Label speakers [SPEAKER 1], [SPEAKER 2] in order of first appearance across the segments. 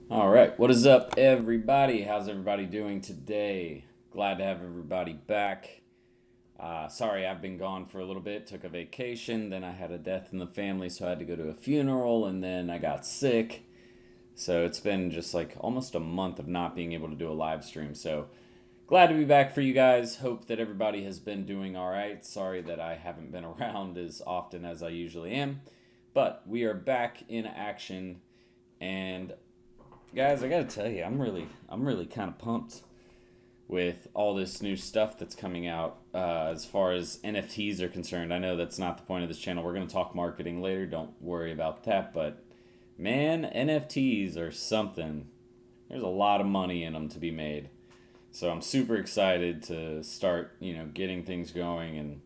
[SPEAKER 1] All right, what is up, everybody? How's everybody doing today? Glad to have everybody back. Sorry, I've been gone for a little bit. Took a vacation, then I had a death in the family, so I had to go to a funeral, and then I got sick. So it's been just like almost a month of not being able to do a live stream. So glad to be back for you guys. Hope that everybody has been doing all right. Sorry that I haven't been around as often as I usually am, but we are back in action, and guys, I gotta tell you, I'm really kind of pumped with all this new stuff that's coming out as far as NFTs are concerned. I know that's not the point of this channel. We're gonna talk marketing later. Don't worry about that. But man, NFTs are something. There's a lot of money in them to be made. So I'm super excited to start, getting things going and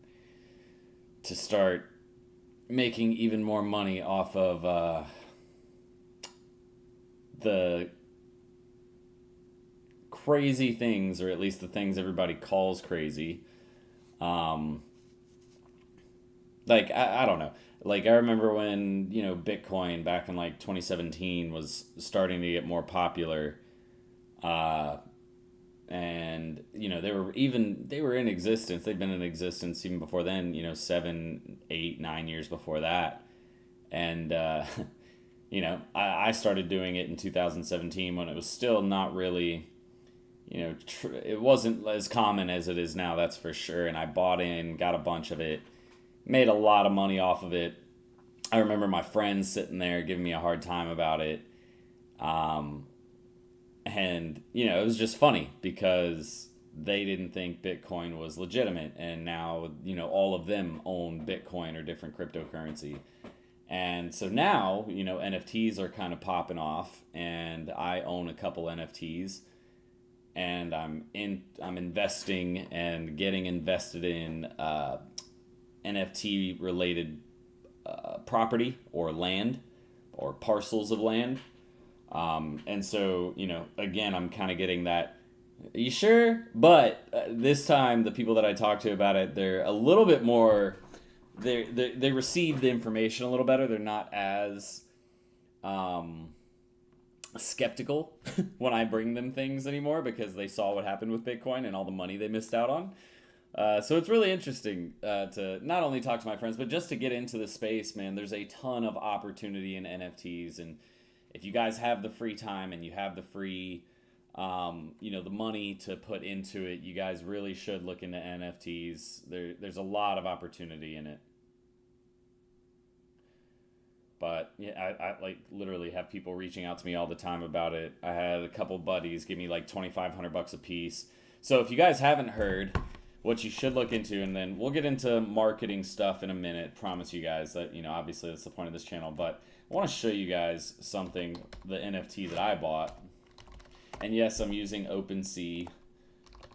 [SPEAKER 1] to start making even more money off of the crazy things, or at least the things everybody calls crazy. Um, I don't know. Like I remember when Bitcoin back in like 2017 was starting to get more popular, uh, and they were in existence. They've been in existence even before then. 7, 8, 9 years before that, and I started doing it in 2017 when it was still not really it wasn't as common as it is now, that's for sure. And I bought in, got a bunch of it, made a lot of money off of it. I remember my friends sitting there giving me a hard time about it. Um, and, it was just funny because they didn't think Bitcoin was legitimate. And now, all of them own Bitcoin or different cryptocurrency. And so now, NFTs are kind of popping off, and I own a couple NFTs, and I'm investing and getting invested in NFT related property or land or parcels of land. And so again, I'm kind of getting that. Are you sure? But this time, the people that I talk to about it, they're a little bit more. They receive the information a little better. They're not as um, skeptical when I bring them things anymore because they saw what happened with Bitcoin and all the money they missed out on. So it's really interesting to not only talk to my friends, but just to get into the space, man. There's a ton of opportunity in NFTs. And if you guys have the free time and you have the free, the money to put into it, you guys really should look into NFTs. There's a lot of opportunity in it. But yeah, I like literally have people reaching out to me all the time about it. I had a couple buddies give me like 2,500 bucks a piece. So if you guys haven't heard, what you should look into, and then we'll get into marketing stuff in a minute. Promise you guys that obviously that's the point of this channel. But I want to show you guys something, the NFT that I bought. And yes, I'm using OpenSea.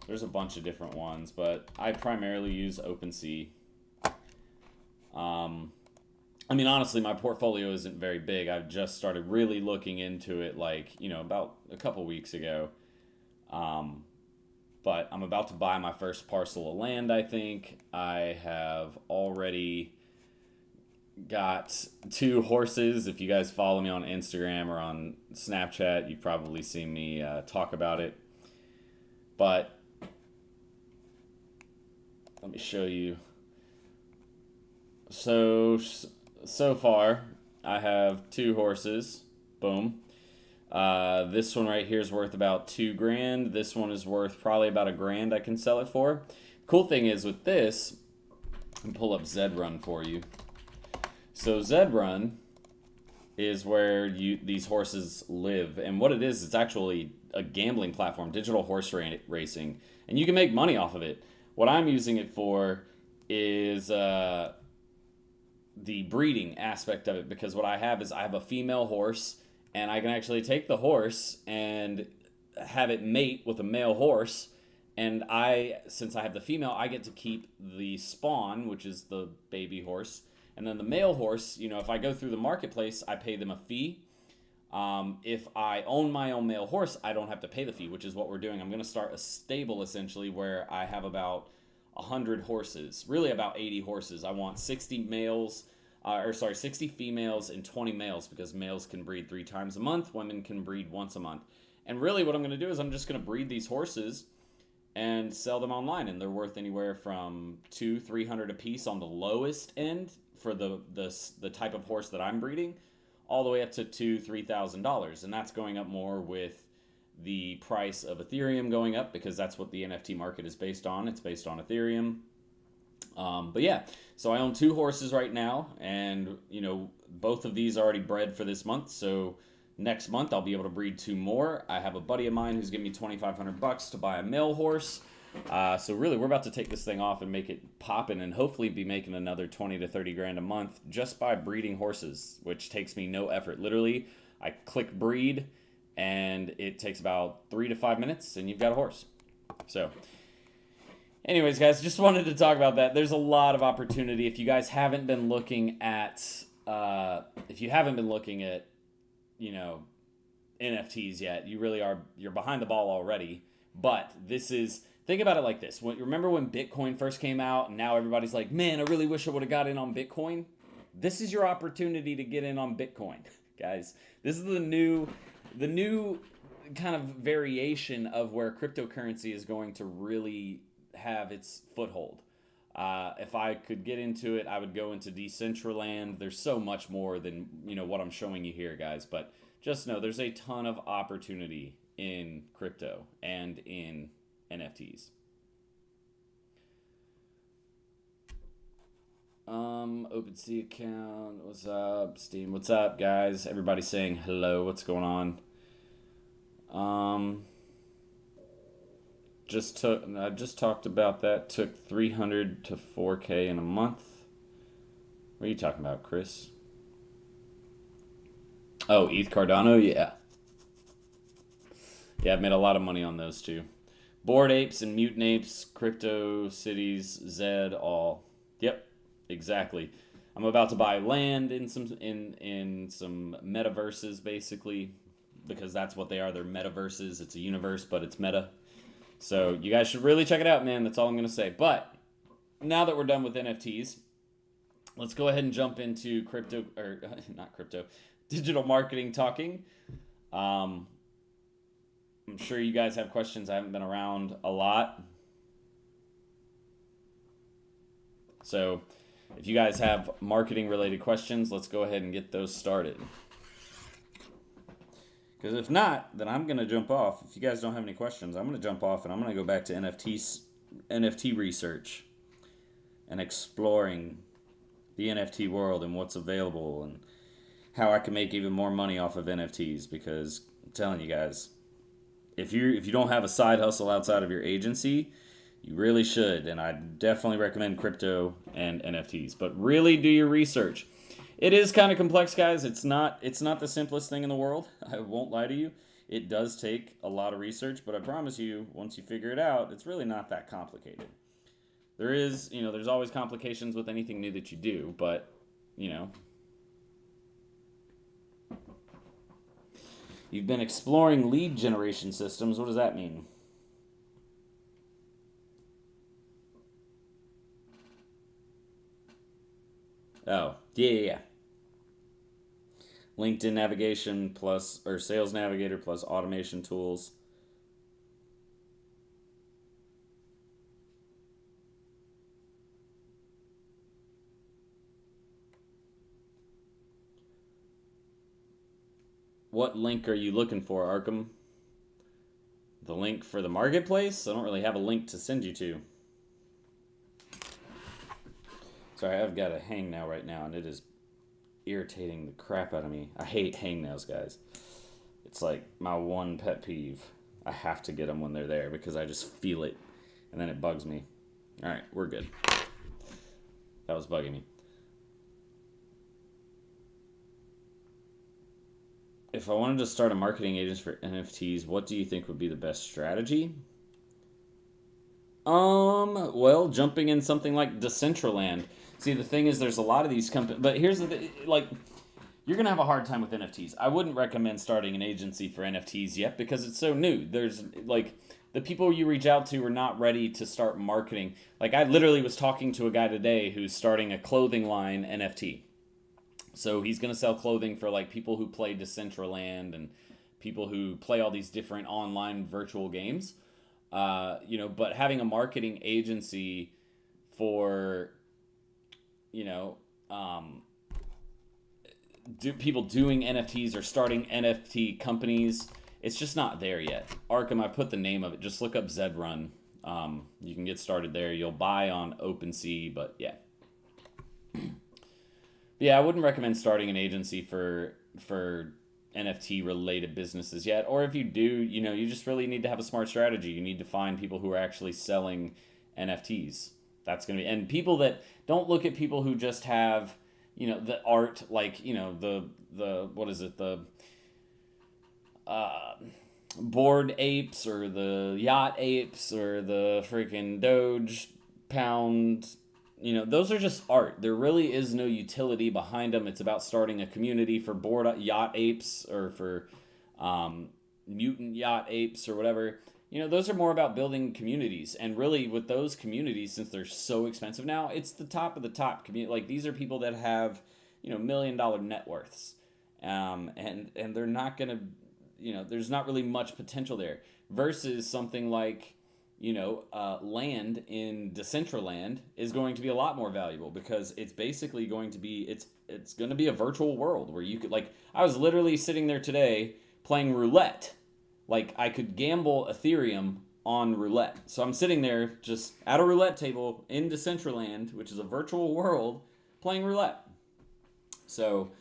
[SPEAKER 1] There's a bunch of different ones, but I primarily use OpenSea. I mean, honestly, my portfolio isn't very big. I've just started really looking into it, like, about a couple weeks ago. Um, but I'm about to buy my first parcel of land, I think. I have already got two horses. If you guys follow me on Instagram or on Snapchat, you've probably seen me talk about it. But let me show you. So far, I have two horses. Boom. This one right here is worth about 2 grand. This one is worth probably about 1 grand I can sell it for. Cool thing is with this, I'll pull up Zedrun for you. So Zedrun is where these horses live, and what it is, it's actually a gambling platform, digital horse racing, and you can make money off of it. What I'm using it for is the breeding aspect of it, because what I have is I have a female horse, and I can actually take the horse and have it mate with a male horse. And since I have the female, I get to keep the spawn, which is the baby horse. And then the male horse, if I go through the marketplace, I pay them a fee. If I own my own male horse, I don't have to pay the fee, which is what we're doing. I'm going to start a stable essentially where I have about 100 horses, really about 80 horses. I want 60 males, 60 females and 20 males, because males can breed 3 times a month, women can breed once a month. And really what I'm going to do is I'm just going to breed these horses and sell them online, and they're worth anywhere from $200-300 a piece on the lowest end for the type of horse that I'm breeding, all the way up to $2,000-3,000, and that's going up more with the price of Ethereum going up, because that's what the NFT market is based on. It's based on Ethereum. But yeah, so I own 2 horses right now, and both of these are already bred for this month. So next month I'll be able to breed 2 more. I have a buddy of mine who's giving me $2,500 to buy a male horse. So really, we're about to take this thing off and make it poppin', and hopefully be making another 20 to 30 grand a month just by breeding horses, which takes me no effort. Literally, I click breed, and it takes about 3 to 5 minutes, and you've got a horse. So anyways, guys, just wanted to talk about that. There's a lot of opportunity. If you guys haven't been looking at, NFTs yet, you're behind the ball already. But think about it like this. Remember when Bitcoin first came out, and now everybody's like, man, I really wish I would have got in on Bitcoin? This is your opportunity to get in on Bitcoin, guys. This is the new kind of variation of where cryptocurrency is going to really have its foothold. If I could get into it, I would go into Decentraland. There's so much more than what I'm showing you here, guys. But just know there's a ton of opportunity in crypto and in NFTs. OpenSea account. What's up, Steam? What's up, guys? Everybody saying hello. What's going on? I just talked about that. Took 300 to 4K in a month. What are you talking about, Chris? Oh, ETH Cardano? Yeah. Yeah, I've made a lot of money on those too. Bored Apes and Mutant Apes, Crypto Cities, Zed, all. Yep, exactly. I'm about to buy land in some metaverses, basically, because that's what they are. They're metaverses. It's a universe, but it's meta. So you guys should really check it out, man. That's all I'm going to say. But now that we're done with NFTs, let's go ahead and jump into digital marketing talking. I'm sure you guys have questions. I haven't been around a lot. So if you guys have marketing related questions, let's go ahead and get those started. Because if not, then I'm going to jump off. If you guys don't have any questions, I'm going to jump off and I'm going to go back to NFT research and exploring the NFT world and what's available and how I can make even more money off of NFTs. Because I'm telling you guys, if you don't have a side hustle outside of your agency, you really should. And I definitely recommend crypto and NFTs. But really do your research. It is kind of complex, guys. It's not the simplest thing in the world. I won't lie to you. It does take a lot of research, but I promise you, once you figure it out, it's really not that complicated. There's always complications with anything new that you do, but, you've been exploring lead generation systems. What does that mean? Oh, yeah. LinkedIn navigation or Sales Navigator plus automation tools. What link are you looking for, Arkham? The link for the marketplace? I don't really have a link to send you to. Sorry, I've got a hangnail right now, and it is irritating the crap out of me. I hate hangnails, guys. It's like my one pet peeve. I have to get them when they're there because I just feel it, and then it bugs me. All right, we're good. That was bugging me. If I wanted to start a marketing agency for NFTs, what do you think would be the best strategy? Well, jumping in something like Decentraland. See, the thing is, there's a lot of these companies, but here's the thing, you're going to have a hard time with NFTs. I wouldn't recommend starting an agency for NFTs yet because it's so new. There's, the people you reach out to are not ready to start marketing. I literally was talking to a guy today who's starting a clothing line NFT. So he's going to sell clothing for like people who play Decentraland and people who play all these different online virtual games. But having a marketing agency for, you know, people doing NFTs or starting NFT companies, it's just not there yet. Arkham, I put the name of it. Just look up Zedrun. You can get started there. You'll buy on OpenSea, but yeah. Yeah, I wouldn't recommend starting an agency for NFT related businesses yet. Or if you do, you just really need to have a smart strategy. You need to find people who are actually selling NFTs. That's going to be, and people that don't look at people who just have, the art, like, the what is it, the Bored Apes or the Yacht Apes or the freaking Doge Pound. Those are just art. There really is no utility behind them. It's about starting a community for Bored Yacht Apes or for Mutant Yacht Apes or whatever. Those are more about building communities. And really, with those communities, since they're so expensive now, it's the top of the top community. Like, these are people that have, $1 million net worths. And they're not going to, there's not really much potential there. Versus something like, land in Decentraland is going to be a lot more valuable because it's basically going to be, it's going to be a virtual world where you could, like, I was literally sitting there today playing roulette. Like, I could gamble Ethereum on roulette. So I'm sitting there just at a roulette table in Decentraland, which is a virtual world, playing roulette. So,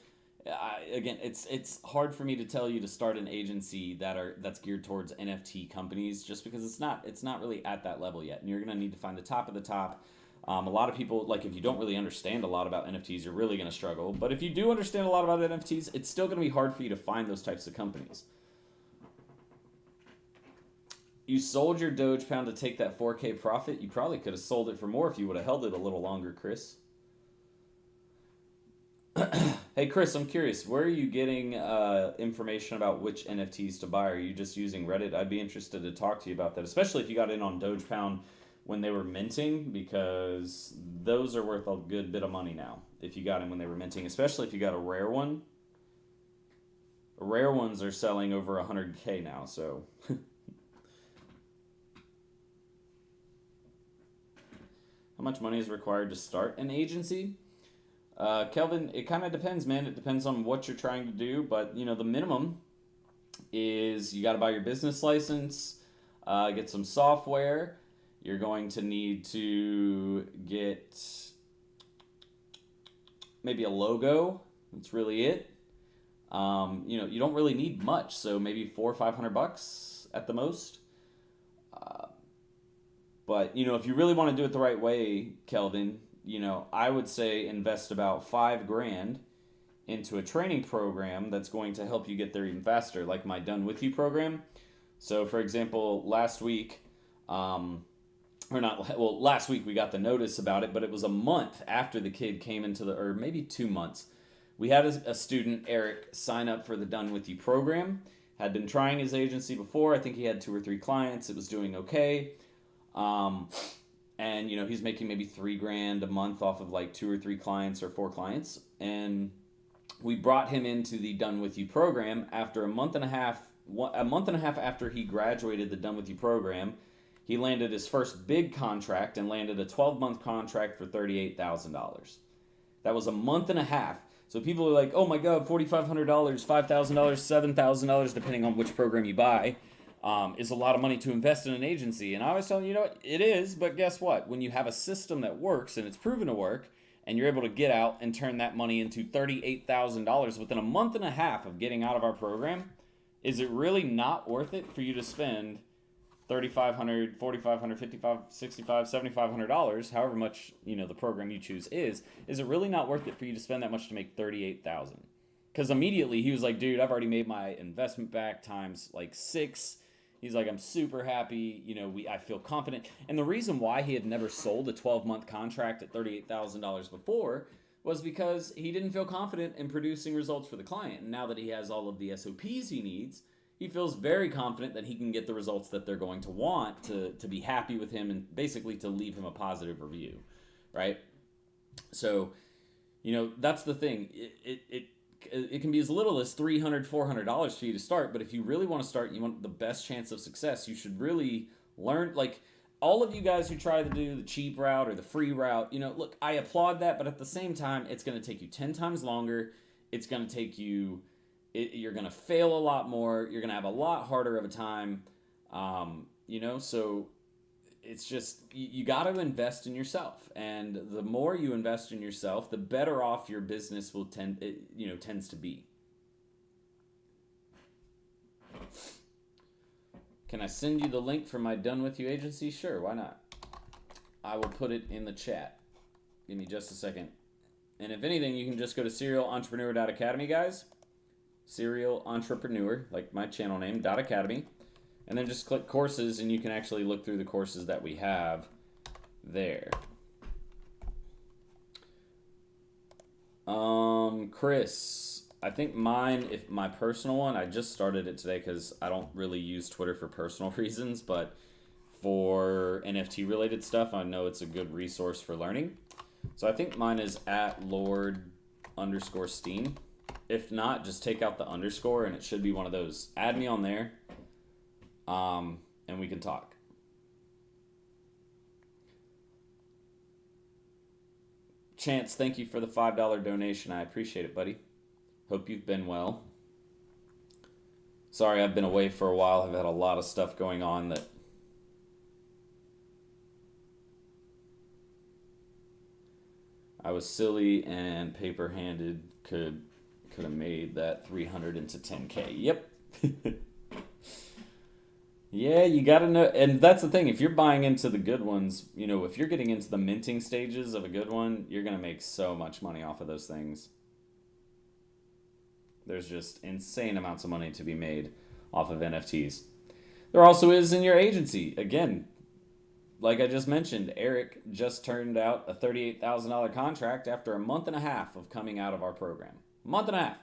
[SPEAKER 1] again, it's hard for me to tell you to start an agency that's geared towards NFT companies just because it's not really at that level yet. And you're going to need to find the top of the top. A lot of people, like, if you don't really understand a lot about NFTs, you're really going to struggle. But if you do understand a lot about NFTs, it's still going to be hard for you to find those types of companies. You sold your Doge Pound to take that 4K profit. You probably could have sold it for more if you would have held it a little longer, Chris. Hey, Chris, I'm curious. Where are you getting information about which NFTs to buy? Are you just using Reddit? I'd be interested to talk to you about that, especially if you got in on Doge Pound when they were minting, because those are worth a good bit of money now if you got in when they were minting, especially if you got a rare one. Rare ones are selling over 100K now, so... How much money is required to start an agency? Kelvin, it kind of depends, man. It depends on what you're trying to do, but the minimum is you got to buy your business license, get some software. You're going to need to get maybe a logo. That's really it. You don't really need much, so maybe $400 or $500 at the most. But, if you really want to do it the right way, Kelvin, I would say invest about $5,000 into a training program that's going to help you get there even faster, like my Done With You program. So, for example, last week we got the notice about it, but it was a month after the kid came or maybe 2 months. We had a student, Eric, sign up for the Done With You program. Had been trying his agency before. I think he had 2 or 3 clients. It was doing okay. And he's making maybe $3,000 a month off of like 2 or 3 clients or 4 clients. And we brought him into the Done With You program after a month and a half after he graduated the Done With You program. He landed his first big contract and landed a 12-month contract for $38,000. That was a month and a half. So people are like, oh my God, $4,500, $5,000, $7,000, depending on which program you buy. Is a lot of money to invest in an agency. And I always tell you, it is, but guess what? When you have a system that works and it's proven to work, and you're able to get out and turn that money into $38,000 within a month and a half of getting out of our program, is it really not worth it for you to spend $3,500, $4,500, $5,500, $6,500, $7,500, however much, the program you choose is it really not worth it for you to spend that much to make $38,000? Because immediately he was like, dude, I've already made my investment back times like 6. He's like, I'm super happy. I feel confident. And the reason why he had never sold a 12-month contract at $38,000 before was because he didn't feel confident in producing results for the client. And now that he has all of the SOPs he needs, he feels very confident that he can get the results that they're going to want to be happy with him and basically to leave him a positive review, right? So That's the thing. It can be as little as $300-$400 for you to start, but if you really want to start and you want the best chance of success, you should really learn. Like, all of you guys who try to do the cheap route or the free route, look, I applaud that, but at the same time, it's going to take you 10 times longer. It's going to take you, you're going to fail a lot more. You're going to have a lot harder of a time. So it's just, you got to invest in yourself, and the more you invest in yourself, the better off your business will tends to be. Can I send you the link for my Done With You agency? Sure, why not? I will put it in the chat. Give me just a second. And if anything, you can just go to serialentrepreneur.academy, guys. Serial Entrepreneur, like my channel name, .academy. And then just click courses, and you can actually look through the courses that we have there. Chris, I think mine, if my personal one, I just started it today because I don't really use Twitter for personal reasons, but for NFT related stuff, I know it's a good resource for learning. So I think mine is @Lord_Steen. If not, just take out the underscore and it should be one of those. Add me on there, and we can talk. Chance, thank you for the $5 donation. I appreciate it, buddy. Hope you've been well. Sorry, I've been away for a while. I've had a lot of stuff going on that I was silly and paper-handed. Could have made that 300 into 10K. Yep. Yeah, you gotta know, and that's the thing. If you're buying into the good ones, if you're getting into the minting stages of a good one, you're gonna make so much money off of those things. There's just insane amounts of money to be made off of NFTs. There also is in your agency. Again, like I just mentioned, Eric just turned out a $38,000 contract after a month and a half of coming out of our program. A month and a half.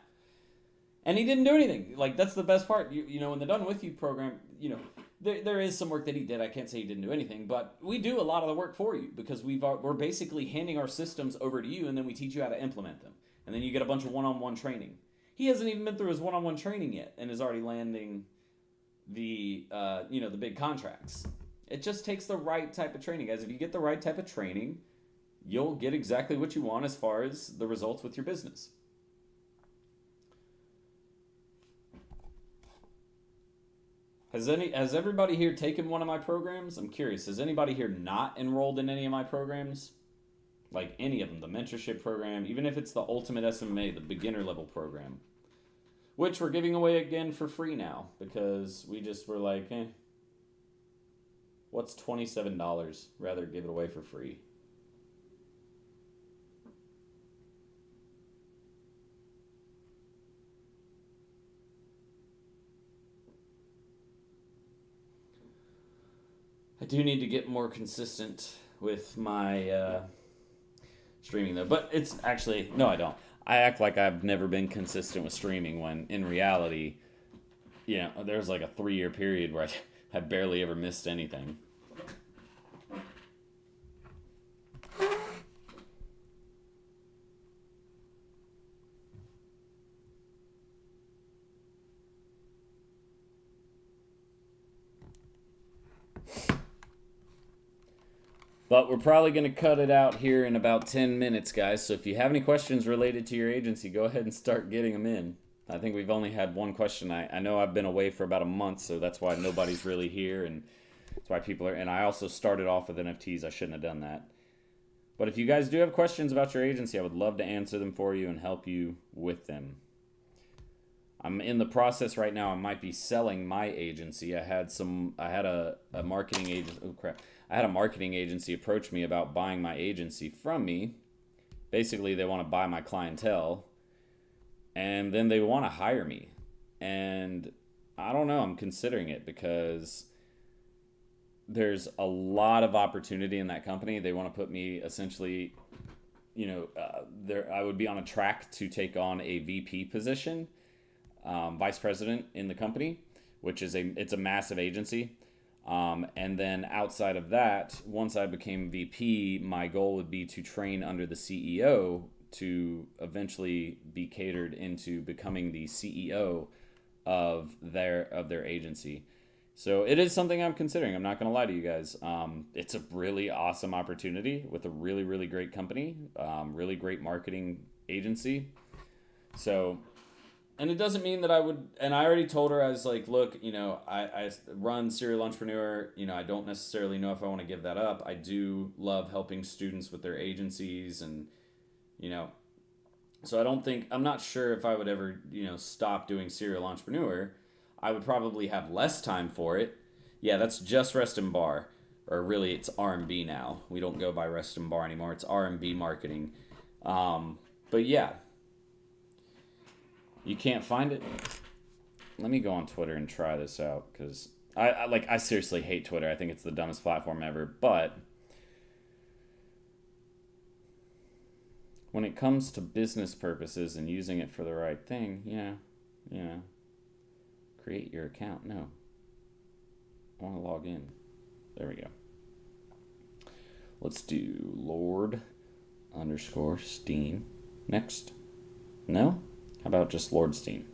[SPEAKER 1] And he didn't do anything. Like, that's the best part. In the Done With You program, there is some work that he did. I can't say he didn't do anything, but we do a lot of the work for you because we're basically handing our systems over to you, and then we teach you how to implement them. And then you get a bunch of one-on-one training. He hasn't even been through his one-on-one training yet and is already landing the big contracts. It just takes the right type of training, guys. If you get the right type of training, you'll get exactly what you want as far as the results with your business. Has everybody here taken one of my programs? I'm curious. Has anybody here not enrolled in any of my programs? Like any of them, the mentorship program, even if it's the ultimate SMMA, the beginner level program, which we're giving away again for free now because we just were like, what's $27? Rather give it away for free. I do need to get more consistent with my streaming though, but it's actually, no, I don't. I act like I've never been consistent with streaming when in reality, there's like a 3-year period where I barely ever missed anything. But we're probably going to cut it out here in about 10 minutes, guys. So if you have any questions related to your agency, go ahead and start getting them in. I think we've only had one question. I know I've been away for about a month, so that's why nobody's really here, and that's why people are. And I also started off with NFTs. I shouldn't have done that. But if you guys do have questions about your agency, I would love to answer them for you and help you with them. I'm in the process right now. I might be selling my agency. I had a marketing agent. Oh crap! I had a marketing agency approach me about buying my agency from me. Basically, they want to buy my clientele, and then they want to hire me. And I don't know. I'm considering it because there's a lot of opportunity in that company. They want to put me essentially, I would be on a track to take on a VP position. Vice president in the company, which is it's a massive agency. And then outside of that, once I became VP, my goal would be to train under the CEO to eventually be catered into becoming the CEO of their agency. So it is something I'm considering. I'm not going to lie to you guys. It's a really awesome opportunity with a really, really great company, really great marketing agency. So, and it doesn't mean that I would, and I already told her, I was like, look, I run Serial Entrepreneur. I don't necessarily know if I want to give that up. I do love helping students with their agencies and, so I'm not sure if I would ever, stop doing Serial Entrepreneur. I would probably have less time for it. Yeah, that's just Rest and Bar. Or really, it's R&B now. We don't go by Rest and Bar anymore. It's R&B marketing. But yeah. You can't find it? Let me go on Twitter and try this out. Because I seriously hate Twitter. I think it's the dumbest platform ever. But when it comes to business purposes and using it for the right thing, create your account. No. I want to log in. There we go. Let's do Lord_Steen. Next. No? How about just Lord Steen?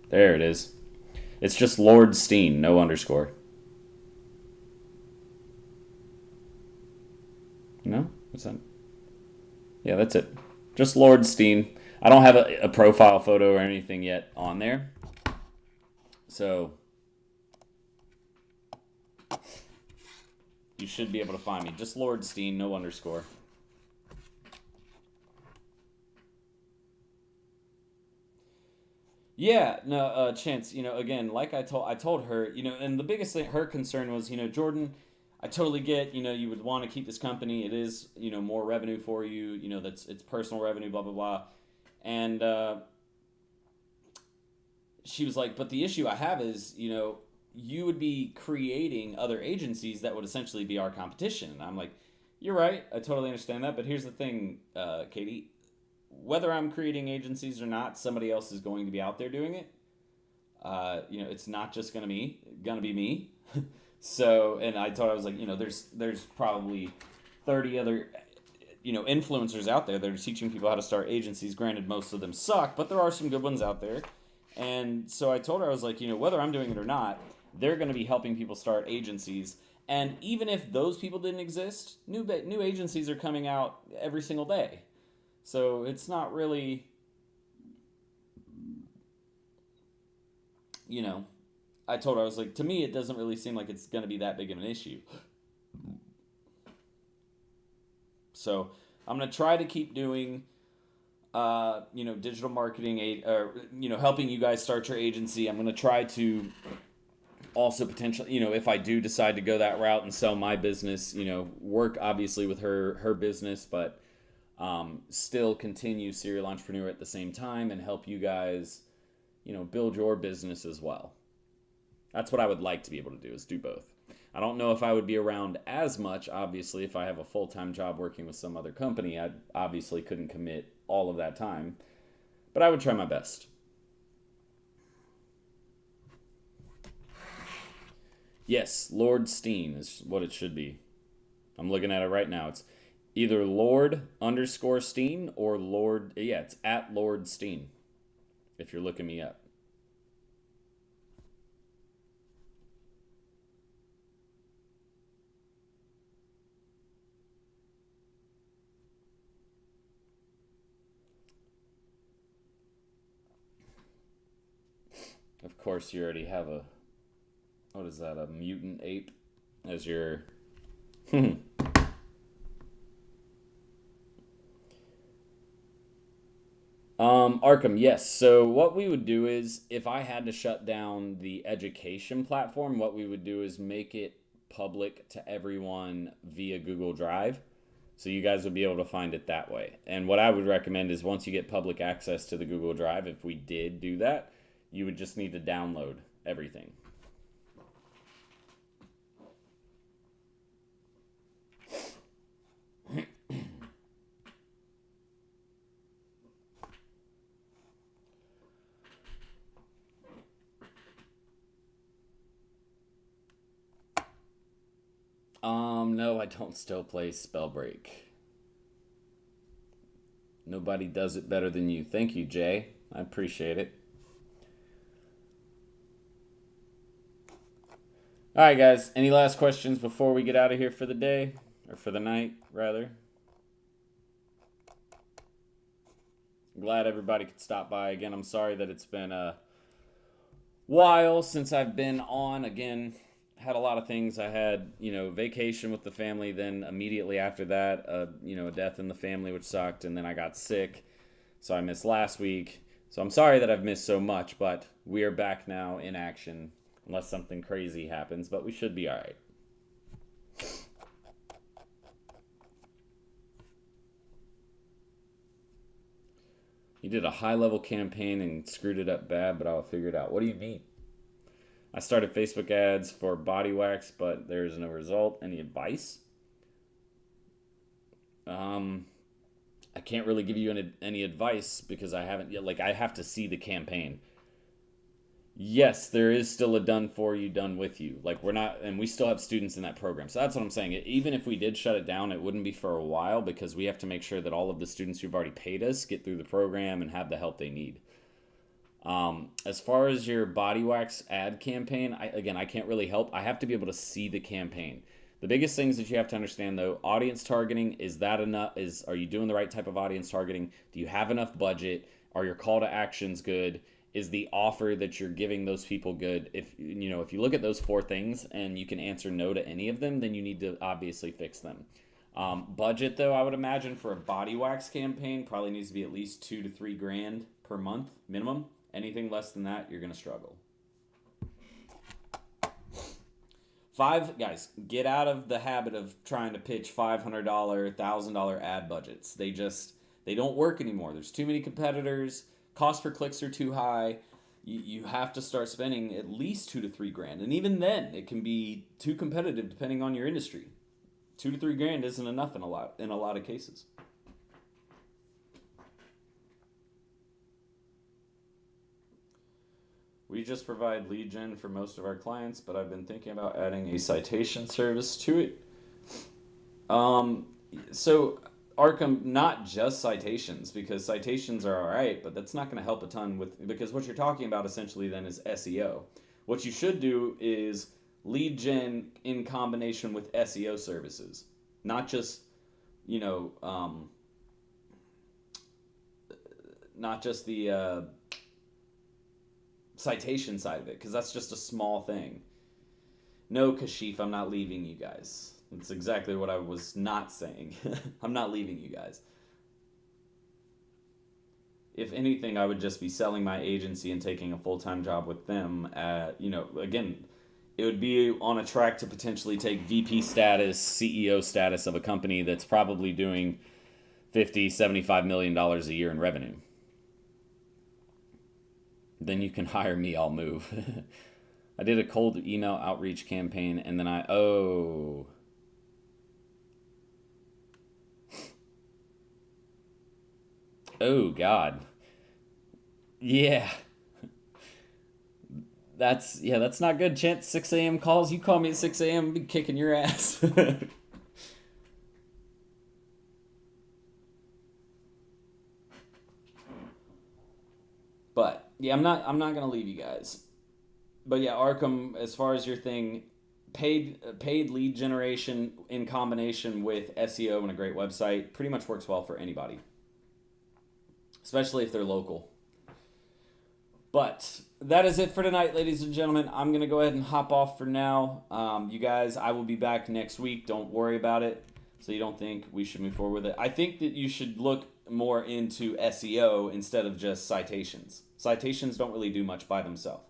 [SPEAKER 1] There it is. It's just Lord Steen, no underscore. No? What's that? Yeah, that's it. Just Lord Steen. I don't have a profile photo or anything yet on there. So you should be able to find me. Just Lord Steen, no underscore. Yeah, no, Chance, again, like I told her, and the biggest thing, her concern was, Jordan, I totally get, you would want to keep this company. It is, more revenue for you, it's personal revenue, blah, blah, blah. And she was like, but the issue I have is, you would be creating other agencies that would essentially be our competition. And I'm like, you're right. I totally understand that. But here's the thing, Katie. Whether I'm creating agencies or not, somebody else is going to be out there doing it. It's not just gonna be me. So, and I thought I was like, there's probably 30 other, influencers out there that are teaching people how to start agencies. Granted, most of them suck, but there are some good ones out there. And so I told her, I was like, whether I'm doing it or not, they're going to be helping people start agencies. And even if those people didn't exist, new agencies are coming out every single day. So it's not really, I told her, I was like, to me, it doesn't really seem like it's going to be that big of an issue. So I'm going to try to keep doing, digital marketing, helping you guys start your agency. I'm going to try to also potentially, if I do decide to go that route and sell my business, work obviously with her business, but still continue Serial Entrepreneur at the same time and help you guys, build your business as well. That's what I would like to be able to do, is do both. I don't know if I would be around as much, obviously, if I have a full-time job working with some other company. I obviously couldn't commit all of that time, but I would try my best. Yes, Lord Steen is what it should be. I'm looking at it right now. It's either Lord_Steen or Lord. Yeah, it's at Lord Steen, if you're looking me up. Of course, you already have a, what is that, a mutant ape as your... Arkham, yes. So what we would do is, if I had to shut down the education platform, what we would do is make it public to everyone via Google Drive. So you guys would be able to find it that way. And what I would recommend is, once you get public access to the Google Drive, if we did do that, you would just need to download everything. No, I don't still play Spellbreak. Nobody does it better than you. Thank you, Jay. I appreciate it. All right, guys. Any last questions before we get out of here for the day? Or for the night, rather? Glad everybody could stop by. Again, I'm sorry that it's been a while since I've been on. Again, had a lot of things. I had, vacation with the family. Then immediately after that, a death in the family, which sucked. And then I got sick. So I missed last week. So I'm sorry that I've missed so much, but we are back now in action. Unless something crazy happens, but we should be all right. You did a high-level campaign and screwed it up bad, but I'll figure it out. What do you mean? I started Facebook ads for body wax, but there's no result. Any advice? I can't really give you any advice because I haven't yet. I have to see the campaign. Yes, there is still a done for you, done with you. We're not, and we still have students in that program. So that's what I'm saying. Even if we did shut it down, it wouldn't be for a while because we have to make sure that all of the students who've already paid us get through the program and have the help they need. As far as your body wax ad campaign, I can't really help. I have to be able to see the campaign. The biggest things that you have to understand though, audience targeting, is that enough? Are you doing the right type of audience targeting? Do you have enough budget? Are your call to actions good? Is the offer that you're giving those people good? If you look at those 4 things and you can answer no to any of them, then you need to obviously fix them. Budget though, I would imagine for a body wax campaign probably needs to be at least $2 to $3 grand per month minimum. Anything less than that, you're gonna struggle. 5 guys, get out of the habit of trying to pitch $500, $1,000 ad budgets. They don't work anymore. There's too many competitors. Cost per clicks are too high. You have to start spending at least $2 to $3 grand. And even then, it can be too competitive depending on your industry. $2 to $3 grand isn't enough in a lot of cases. We just provide lead gen for most of our clients, but I've been thinking about adding a citation service to it. So Arkham, not just citations, because citations are all right, but that's not going to help a ton because what you're talking about essentially then is SEO. What you should do is lead gen in combination with SEO services, not just, not just the citation side of it, because that's just a small thing. No, Kashif, I'm not leaving you guys. That's exactly what I was not saying. I'm not leaving you guys. If anything, I would just be selling my agency and taking a full-time job with them. Again, it would be on a track to potentially take VP status, CEO status of a company that's probably doing $50, $75 million a year in revenue. Then you can hire me, I'll move. I did a cold email outreach campaign and then oh God. Yeah. That's not good, Chint. 6 a.m. calls. You call me at 6 a.m. I'll be kicking your ass. But yeah, I'm not gonna leave you guys. But yeah, Arkham, as far as your thing, paid lead generation in combination with SEO and a great website pretty much works well for anybody, especially if they're local. But that is it for tonight, ladies and gentlemen. I'm going to go ahead and hop off for now. You guys, I will be back next week. Don't worry about it. So you don't think we should move forward with it. I think that you should look more into SEO instead of just citations. Citations don't really do much by themselves.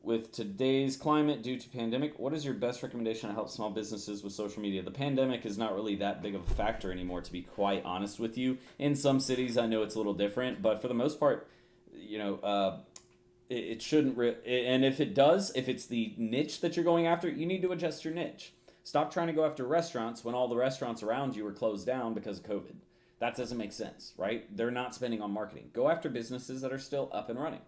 [SPEAKER 1] With today's climate due to pandemic, what is your best recommendation to help small businesses with social media? The pandemic is not really that big of a factor anymore, to be quite honest with you. In some cities, I know it's a little different, but for the most part, it shouldn't. And if it does, if it's the niche that you're going after, you need to adjust your niche. Stop trying to go after restaurants when all the restaurants around you are closed down because of COVID. That doesn't make sense, right? They're not spending on marketing. Go after businesses that are still up and running.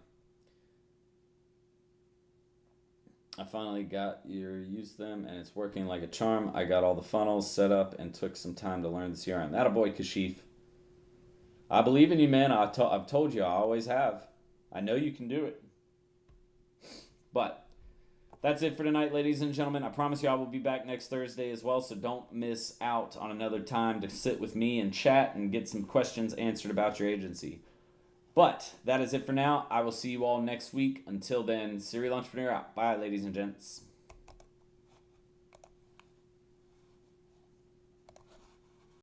[SPEAKER 1] I finally used them and it's working like a charm. I got all the funnels set up and took some time to learn the CRM. Attaboy, Kashif. I believe in you, man. I've told you, I always have. I know you can do it. But that's it for tonight, ladies and gentlemen. I promise you I will be back next Thursday as well, so don't miss out on another time to sit with me and chat and get some questions answered about your agency. But that is it for now. I will see you all next week. Until then, Serial Entrepreneur out. Bye, ladies and gents.